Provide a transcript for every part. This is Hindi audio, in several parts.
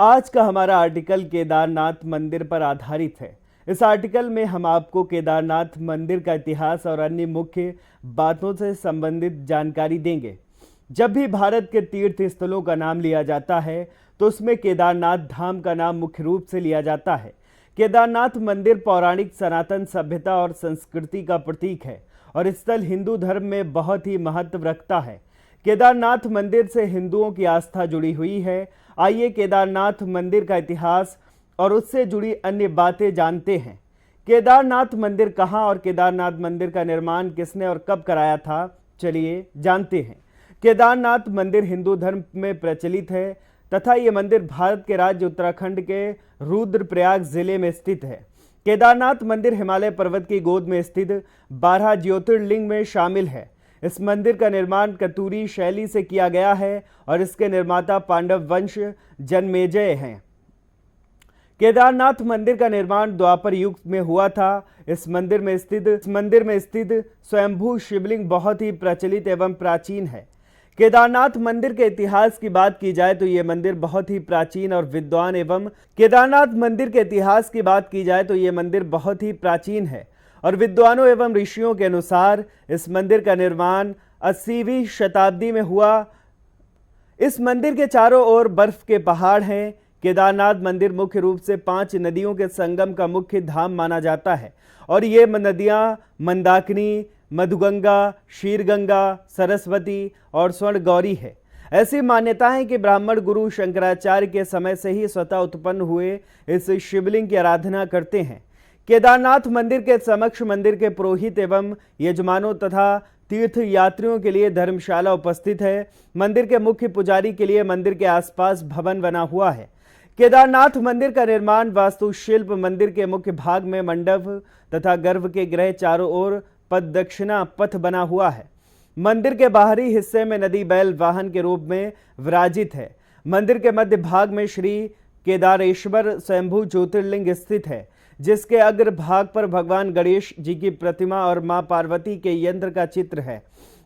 आज का हमारा आर्टिकल केदारनाथ मंदिर पर आधारित है। इस आर्टिकल में हम आपको केदारनाथ मंदिर का इतिहास और अन्य मुख्य बातों से संबंधित जानकारी देंगे। जब भी भारत के तीर्थ स्थलों का नाम लिया जाता है तो उसमें केदारनाथ धाम का नाम मुख्य रूप से लिया जाता है। केदारनाथ मंदिर पौराणिक सनातन सभ्यता और संस्कृति का प्रतीक है और स्थल हिंदू धर्म में बहुत ही महत्व रखता है। केदारनाथ मंदिर से हिंदुओं की आस्था जुड़ी हुई है। आइए केदारनाथ मंदिर का इतिहास और उससे जुड़ी अन्य बातें जानते हैं। केदारनाथ मंदिर कहाँ और केदारनाथ मंदिर का निर्माण किसने और कब कराया था, चलिए जानते हैं। केदारनाथ मंदिर हिंदू धर्म में प्रचलित है तथा ये मंदिर भारत के राज्य उत्तराखंड के रुद्रप्रयाग जिले में स्थित है। केदारनाथ मंदिर हिमालय पर्वत की गोद में स्थित 12 ज्योतिर्लिंग में शामिल है। इस मंदिर का निर्माण कतूरी शैली से किया गया है और इसके निर्माता पांडव वंश जनमेजय हैं। केदारनाथ मंदिर का निर्माण द्वापर युग में हुआ था। इस मंदिर में स्थित स्वयंभू शिवलिंग बहुत ही प्रचलित एवं प्राचीन है। केदारनाथ मंदिर के इतिहास की बात की जाए तो ये मंदिर बहुत ही प्राचीन और विद्वान है और विद्वानों एवं ऋषियों के अनुसार इस मंदिर का निर्माण 80वीं शताब्दी में हुआ। इस मंदिर के चारों ओर बर्फ के पहाड़ हैं। केदारनाथ मंदिर मुख्य रूप से 5 नदियों के संगम का मुख्य धाम माना जाता है और ये नदियां मंदाकिनी, मधुगंगा, शीरगंगा, सरस्वती और स्वर्ण गौरी है। ऐसी मान्यता है कि ब्राह्मण गुरु शंकराचार्य के समय से ही स्वतः उत्पन्न हुए इस शिवलिंग की आराधना करते हैं। केदारनाथ मंदिर के समक्ष मंदिर के पुरोहित एवं यजमानों तथा तीर्थ यात्रियों के लिए धर्मशाला उपस्थित है। मंदिर के मुख्य पुजारी के लिए मंदिर के आसपास भवन बना हुआ है। केदारनाथ मंदिर का निर्माण वास्तुशिल्प मंदिर के मुख्य भाग में मंडप तथा गर्भ के गृह चारों ओर प्रदक्षिणा पथ बना हुआ है। मंदिर के बाहरी हिस्से में नदी बैल वाहन के रूप में विराजित है। मंदिर के मध्य भाग में श्री केदारेश्वर स्वयंभू ज्योतिर्लिंग स्थित है, जिसके अग्र भाग पर भगवान गणेश जी की प्रतिमा और मां पार्वती के यंत्र का चित्र है।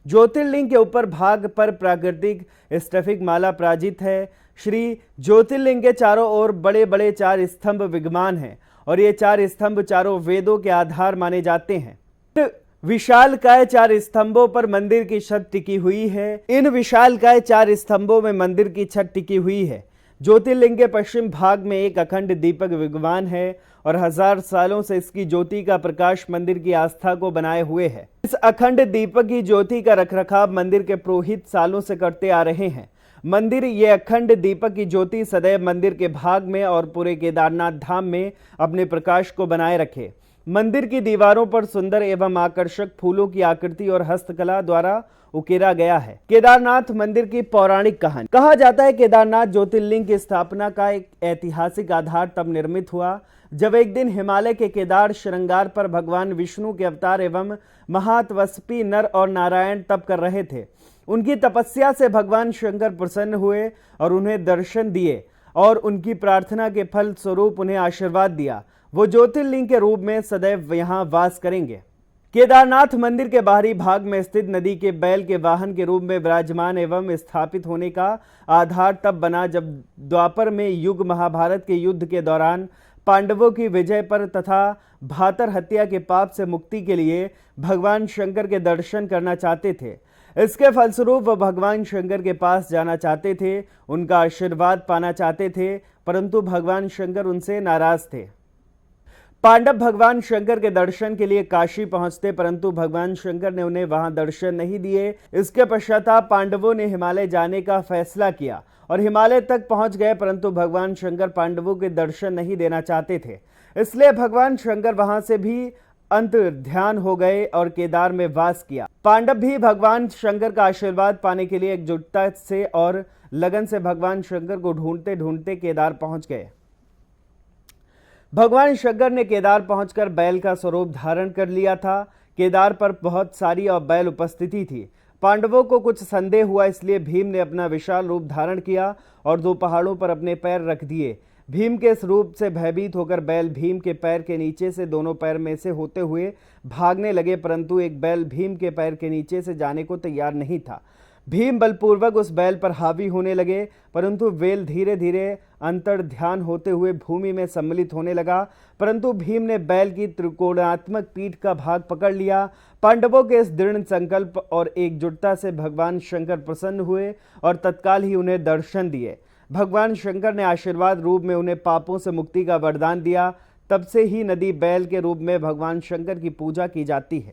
ज्योतिर्लिंग के ऊपर भाग पर प्राकृतिक स्फटिक माला पराजित है। श्री ज्योतिर्लिंग के चारों ओर बड़े बड़े 4 स्तंभ विद्यमान हैं और ये 4 स्तंभ चारों वेदों के आधार माने जाते हैं। विशालकाय 4 स्तंभों पर मंदिर की छत टिकी हुई है। इन विशालकाय 4 स्तंभों में मंदिर की छत टिकी हुई है। ज्योतिर्लिंग के पश्चिम भाग में एक अखंड दीपक विद्यमान है और 1000 सालों से इसकी ज्योति का प्रकाश मंदिर की आस्था को बनाए हुए है। इस अखंड दीपक की ज्योति का रखरखाव मंदिर के पुरोहित सालों से करते आ रहे हैं। मंदिर ये अखंड दीपक की ज्योति सदैव मंदिर के भाग में और पूरे केदारनाथ धाम में अपने प्रकाश को बनाए रखे। मंदिर की दीवारों पर सुंदर एवं आकर्षक फूलों की आकृति और हस्तकला द्वारा उकेरा गया है। केदारनाथ मंदिर की पौराणिक कहानी। कहा जाता है केदारनाथ ज्योतिर्लिंग की स्थापना का एक ऐतिहासिक आधार तब निर्मित हुआ जब एक दिन हिमालय के केदार श्रृंगार पर भगवान विष्णु के अवतार एवं महातपस्वी नर और नारायण तप कर रहे थे। उनकी तपस्या से भगवान शंकर प्रसन्न हुए और उन्हें दर्शन दिए और उनकी प्रार्थना के फल स्वरूप उन्हें आशीर्वाद दिया। वो ज्योतिर्लिंग के रूप में सदैव यहाँ वास करेंगे। केदारनाथ मंदिर के बाहरी भाग में स्थित नदी के बैल के वाहन के रूप में विराजमान एवं स्थापित होने का आधार तब बना जब द्वापर में युग महाभारत के युद्ध के दौरान पांडवों की विजय पर तथा भातर हत्या के पाप से मुक्ति के लिए भगवान शंकर के दर्शन करना चाहते थे। इसके फलस्वरूप वह भगवान शंकर के पास जाना चाहते थे, उनका आशीर्वाद पाना चाहते थे, परंतु भगवान शंकर उनसे नाराज थे। पांडव भगवान शंकर के दर्शन के लिए काशी पहुंचते, परंतु भगवान शंकर ने उन्हें वहां दर्शन नहीं दिए। इसके पश्चाताप पांडवों ने हिमालय जाने का फैसला किया और हिमालय तक पहुंच गए, परंतु भगवान शंकर पांडवों के दर्शन नहीं देना चाहते थे। इसलिए भगवान शंकर वहां से भी अंतर्ध्यान हो गए और केदार में वास किया। पांडव भी भगवान शंकर का आशीर्वाद पाने के लिए एकजुटता से और लगन से भगवान शंकर को ढूंढते ढूंढते केदार पहुंच गए। भगवान शंकर ने केदार पहुंचकर बैल का स्वरूप धारण कर लिया था। केदार पर बहुत सारी और बैल उपस्थिति थी। पांडवों को कुछ संदेह हुआ, इसलिए भीम ने अपना विशाल रूप धारण किया और 2 पहाड़ों पर अपने पैर रख दिए। भीम के इस रूप से भयभीत होकर बैल भीम के पैर के नीचे से दोनों पैर में से होते हुए भागने लगे, परंतु एक बैल भीम के पैर के नीचे से जाने को तैयार नहीं था। भीम बलपूर्वक उस बैल पर हावी होने लगे, परंतु बैल धीरे धीरे अंतर्ध्यान होते हुए भूमि में सम्मिलित होने लगा। परंतु भीम ने बैल की त्रिकोणात्मक पीठ का भाग पकड़ लिया। पांडवों के इस दृढ़ संकल्प और एकजुटता से भगवान शंकर प्रसन्न हुए और तत्काल ही उन्हें दर्शन दिए। भगवान शंकर ने आशीर्वाद रूप में उन्हें पापों से मुक्ति का वरदान दिया। तब से ही नदी बैल के रूप में भगवान शंकर की पूजा की जाती है।